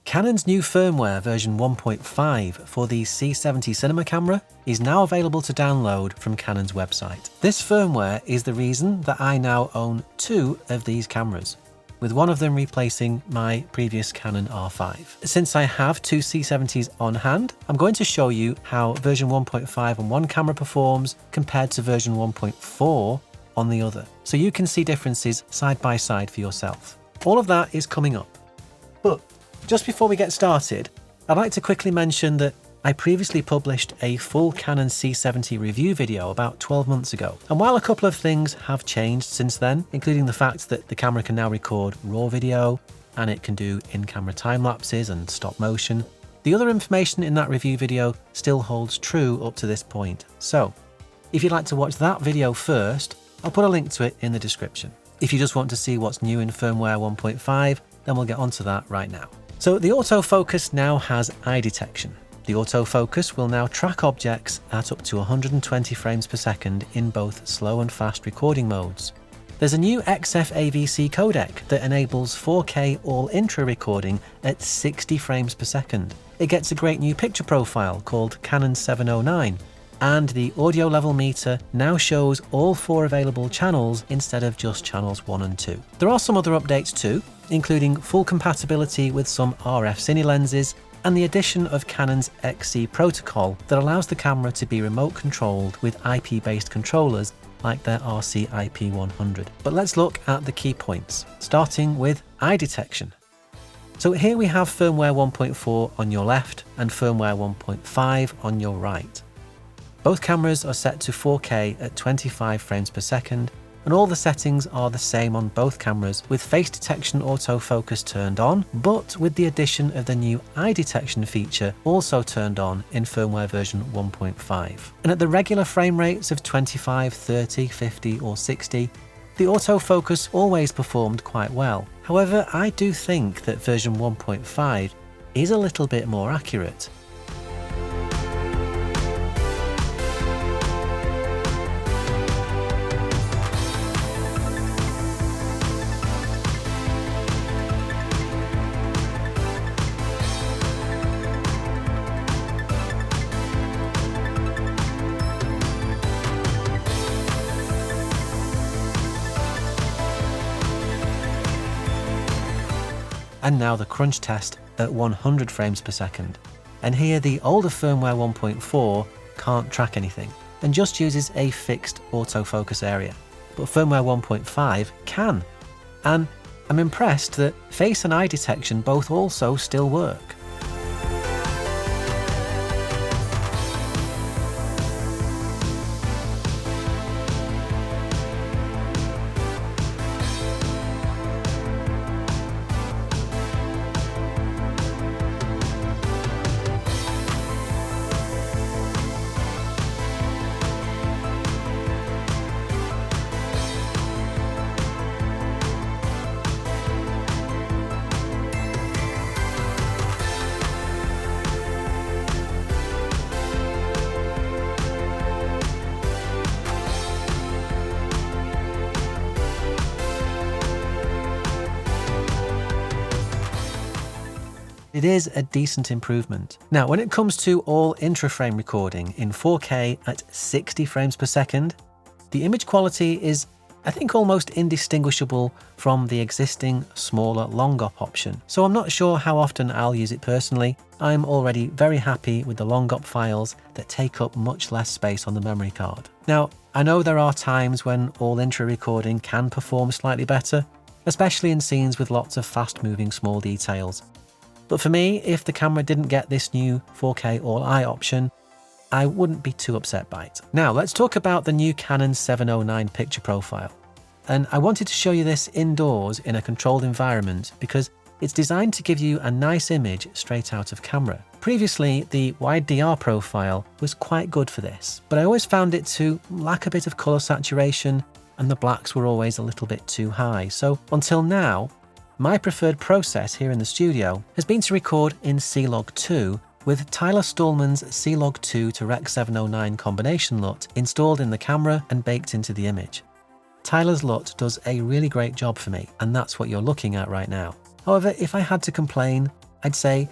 Canon's new firmware version 1.5 for the C70 cinema camera is now available to download from Canon's website. This firmware is the reason that I now own 2 of these cameras, with one of them replacing my previous Canon R5. Since I have 2 C70s on hand, I'm going to show you how version 1.5 on one camera performs compared to version 1.4 on the other, so you can see differences side by side for yourself. All of that is coming up. But just before we get started, I'd like to quickly mention that I previously published a full Canon C70 review video about 12 months ago. And while a couple of things have changed since then, including the fact that the camera can now record RAW video and it can do in-camera time lapses and stop motion, the other information in that review video still holds true up to this point. So if you'd like to watch that video first, I'll put a link to it in the description. If you just want to see what's new in firmware 1.5, then we'll get onto that right now. So the autofocus now has eye detection. The autofocus will now track objects at up to 120 frames per second in both slow and fast recording modes. There's a new XF-AVC codec that enables 4K all-intra recording at 60 frames per second. It gets a great new picture profile called Canon 709, and the audio level meter now shows all 4 available channels instead of just channels 1 and 2. There are some other updates too, including full compatibility with some RF cine lenses and the addition of Canon's XC protocol that allows the camera to be remote controlled with IP-based controllers like their RC IP100. But let's look at the key points, starting with eye detection. So here we have firmware 1.4 on your left and firmware 1.5 on your right. Both cameras are set to 4K at 25 frames per second, and all the settings are the same on both cameras, with face detection autofocus turned on, but with the addition of the new eye detection feature also turned on in firmware version 1.5. And at the regular frame rates of 25, 30, 50 or 60, the autofocus always performed quite well. However, I do think that version 1.5 is a little bit more accurate. And now the crunch test at 100 frames per second. And here the older firmware 1.4 can't track anything and just uses a fixed autofocus area. But firmware 1.5 can. And I'm impressed that face and eye detection both also still work. It is a decent improvement. Now, when it comes to all intraframe recording in 4K at 60 frames per second, the image quality is, I think, almost indistinguishable from the existing smaller long-op option. So I'm not sure how often I'll use it personally. I'm already very happy with the long-op files that take up much less space on the memory card. Now, I know there are times when all intra recording can perform slightly better, especially in scenes with lots of fast-moving small details. But for me, if the camera didn't get this new 4K all-eye option, I wouldn't be too upset by it. Now, let's talk about the new Canon 709 picture profile. And I wanted to show you this indoors in a controlled environment because it's designed to give you a nice image straight out of camera. Previously, the wide DR profile was quite good for this, but I always found it to lack a bit of color saturation and the blacks were always a little bit too high. So until now, my preferred process here in the studio has been to record in C-Log 2 with Tyler Stalman's C-Log 2 to Rec 709 combination LUT installed in the camera and baked into the image. Tyler's LUT does a really great job for me, and that's what you're looking at right now. However, if I had to complain, I'd say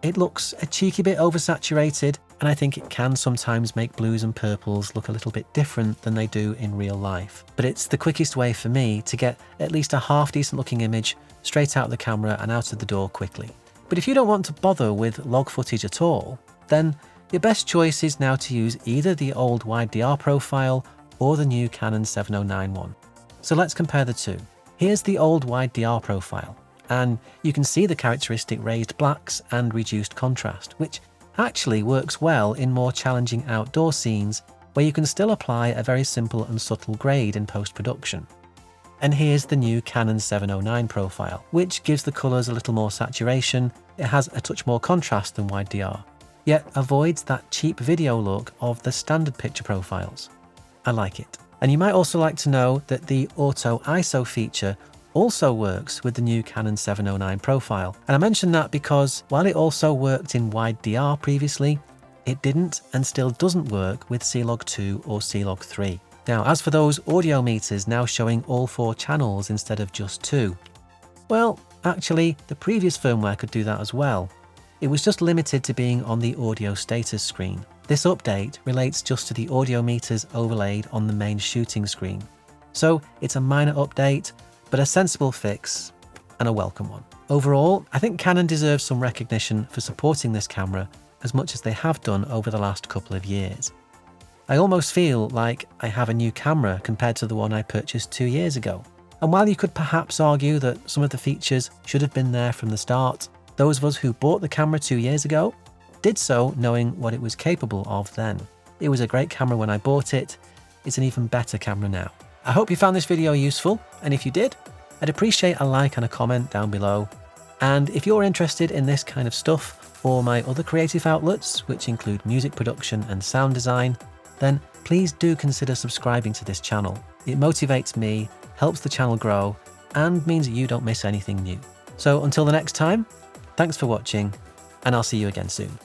it looks a cheeky bit oversaturated, and I think it can sometimes make blues and purples look a little bit different than they do in real life. But it's the quickest way for me to get at least a half decent looking image straight out of the camera and out of the door quickly. But if you don't want to bother with log footage at all, then your best choice is now to use either the old wide DR profile or the new Canon 709 one. So let's compare the two. Here's the old wide DR profile, and you can see the characteristic raised blacks and reduced contrast, which actually works well in more challenging outdoor scenes where you can still apply a very simple and subtle grade in post-production. And here's the new Canon 709 profile, which gives the colours a little more saturation. It has a touch more contrast than wide DR, yet avoids that cheap video look of the standard picture profiles. I like it. And you might also like to know that the Auto ISO feature also works with the new Canon 709 profile. And I mention that because while it also worked in wide DR previously, it didn't and still doesn't work with C-Log 2 or C-Log 3. Now, as for those audio meters now showing all 4 channels instead of just 2, well, actually, the previous firmware could do that as well. It was just limited to being on the audio status screen. This update relates just to the audio meters overlaid on the main shooting screen. So it's a minor update, but a sensible fix and a welcome one. Overall, I think Canon deserves some recognition for supporting this camera as much as they have done over the last couple of years. I almost feel like I have a new camera compared to the one I purchased 2 years ago. And while you could perhaps argue that some of the features should have been there from the start, those of us who bought the camera 2 years ago did so knowing what it was capable of then. It was a great camera when I bought it. It's an even better camera now. I hope you found this video useful, and if you did, I'd appreciate a like and a comment down below. And if you're interested in this kind of stuff or my other creative outlets, which include music production and sound design, then please do consider subscribing to this channel. It motivates me, helps the channel grow, and means you don't miss anything new. So until the next time, thanks for watching, and I'll see you again soon.